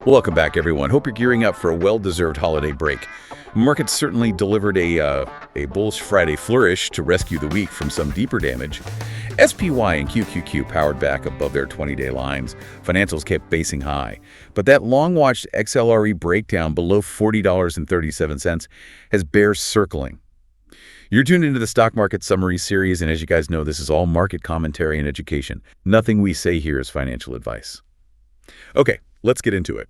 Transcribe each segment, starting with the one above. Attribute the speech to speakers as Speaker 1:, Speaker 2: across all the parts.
Speaker 1: Welcome back, everyone. Hope you're gearing up for a well-deserved holiday break. Markets certainly delivered a bullish Friday flourish to rescue the week from some deeper damage. SPY and QQQ powered back above their 20-day lines. Financials kept basing high. But that long-watched XLRE breakdown below $40.37 has bears circling. You're tuned into the Stock Market Summary series, and as you guys know, this is all market commentary and education. Nothing we say here is financial advice. Okay, let's get into it.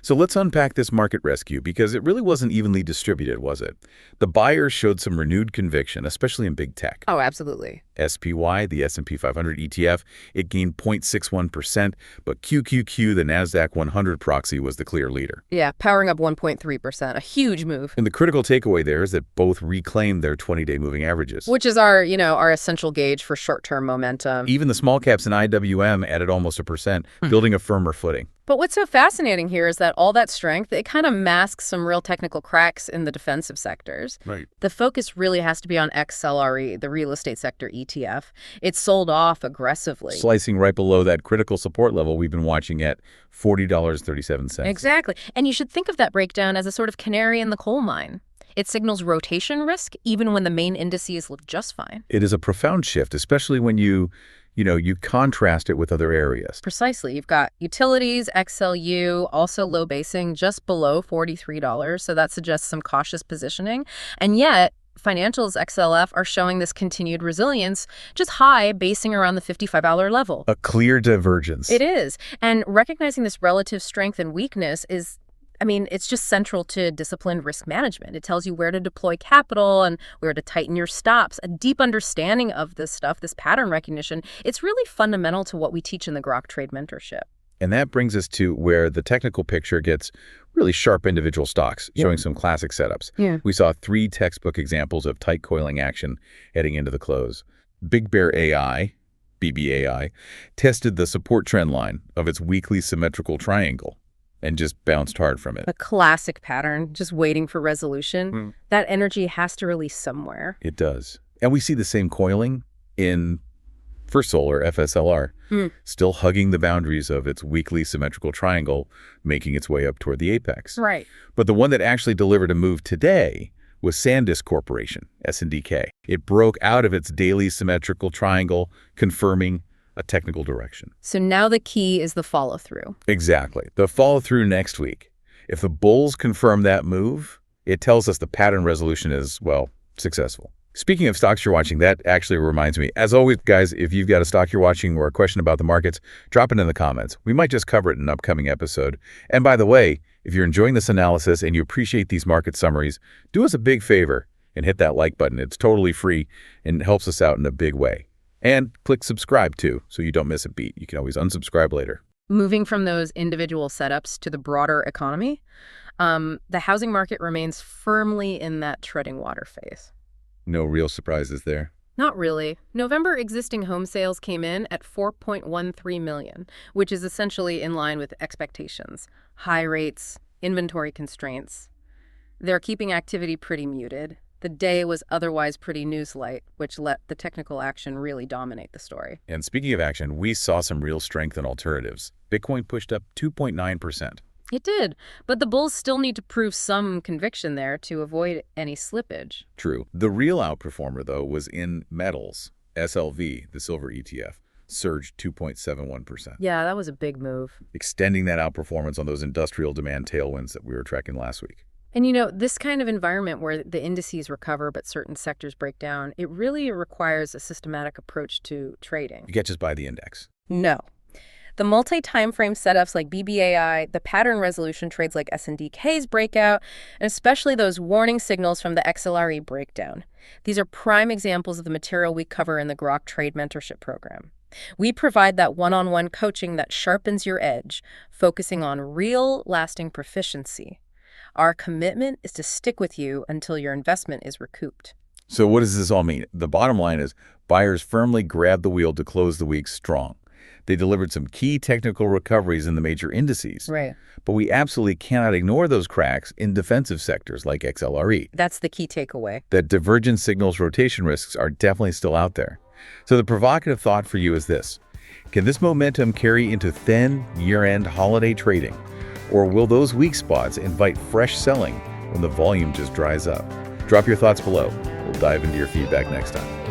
Speaker 1: So let's unpack this market rescue because it really wasn't evenly distributed, was it? The buyers showed some renewed conviction, especially in big tech.
Speaker 2: Oh, absolutely.
Speaker 1: SPY, the S&P 500 ETF, it gained 0.61%, but QQQ, the NASDAQ 100 proxy, was the clear leader.
Speaker 2: Yeah, powering up 1.3%, a huge move.
Speaker 1: And the critical takeaway there is that both reclaimed their 20-day moving averages.
Speaker 2: Which is our essential gauge for short-term momentum.
Speaker 1: Even the small caps in IWM added almost 1%, building a firmer footing.
Speaker 2: But what's so fascinating here is that all that strength, it kind of masks some real technical cracks in the defensive sectors.
Speaker 1: Right.
Speaker 2: The focus really has to be on XLRE, the real estate sector ETF. It's sold off aggressively.
Speaker 1: Slicing right below that critical support level we've been watching at $40.37.
Speaker 2: Exactly. And you should think of that breakdown as a sort of canary in the coal mine. It signals rotation risk even when the main indices look just fine.
Speaker 1: It is a profound shift, especially when you contrast it with other areas.
Speaker 2: Precisely. You've got utilities, XLU, also low basing just below $43. So that suggests some cautious positioning. And yet, financials XLF are showing this continued resilience, just high, basing around the $55 level.
Speaker 1: A clear divergence.
Speaker 2: It is. And recognizing this relative strength and weakness is, it's just central to disciplined risk management. It tells you where to deploy capital and where to tighten your stops. A deep understanding of this stuff, this pattern recognition, it's really fundamental to what we teach in the Grok Trade mentorship.
Speaker 1: And that brings us to where the technical picture gets really sharp individual stocks, showing some classic setups.
Speaker 2: Yeah.
Speaker 1: We saw 3 textbook examples of tight coiling action heading into the close. Big Bear AI, BBAI, tested the support trend line of its weekly symmetrical triangle and just bounced hard from it.
Speaker 2: A classic pattern, just waiting for resolution. That energy has to release somewhere.
Speaker 1: It does. And we see the same coiling in First Solar, FSLR, still hugging the boundaries of its weekly symmetrical triangle, making its way up toward the apex.
Speaker 2: Right.
Speaker 1: But the one that actually delivered a move today was SanDisk Corporation, SNDK. It broke out of its daily symmetrical triangle, confirming a technical direction.
Speaker 2: So now the key is the follow-through.
Speaker 1: Exactly. The follow-through next week. If the bulls confirm that move, it tells us the pattern resolution is, well, successful. Speaking of stocks you're watching, that actually reminds me. As always, guys, if you've got a stock you're watching or a question about the markets, drop it in the comments. We might just cover it in an upcoming episode. And by the way, if you're enjoying this analysis and you appreciate these market summaries, do us a big favor and hit that like button. It's totally free and helps us out in a big way. And click subscribe, too, so you don't miss a beat. You can always unsubscribe later.
Speaker 2: Moving from those individual setups to the broader economy, the housing market remains firmly in that treading water phase.
Speaker 1: No real surprises there.
Speaker 2: Not really. November existing home sales came in at 4.13 million, which is essentially in line with expectations. High rates, inventory constraints. They're keeping activity pretty muted. The day was otherwise pretty newslight, which let the technical action really dominate the story.
Speaker 1: And speaking of action, we saw some real strength in alternatives. Bitcoin pushed up 2.9%.
Speaker 2: It did, but the bulls still need to prove some conviction there to avoid any slippage.
Speaker 1: True. The real outperformer, though, was in metals. SLV, the silver ETF, surged 2.71%.
Speaker 2: Yeah, that was a big move.
Speaker 1: Extending that outperformance on those industrial demand tailwinds that we were tracking last week.
Speaker 2: And this kind of environment where the indices recover but certain sectors break down, it really requires a systematic approach to trading.
Speaker 1: You can't just buy the index.
Speaker 2: No. The multi-time frame setups like BBAI, the pattern resolution trades like SNDK's breakout, and especially those warning signals from the XLRE breakdown. These are prime examples of the material we cover in the Grok Trade mentorship program. We provide that one-on-one coaching that sharpens your edge, focusing on real, lasting proficiency. Our commitment is to stick with you until your investment is recouped.
Speaker 1: So what does this all mean? The bottom line is buyers firmly grabbed the wheel to close the week strong. They delivered some key technical recoveries in the major indices.
Speaker 2: Right.
Speaker 1: But we absolutely cannot ignore those cracks in defensive sectors like XLRE.
Speaker 2: That's the key takeaway.
Speaker 1: That divergence signals rotation risks are definitely still out there. So the provocative thought for you is this. Can this momentum carry into thin year-end holiday trading? Or will those weak spots invite fresh selling when the volume just dries up? Drop your thoughts below. We'll dive into your feedback next time.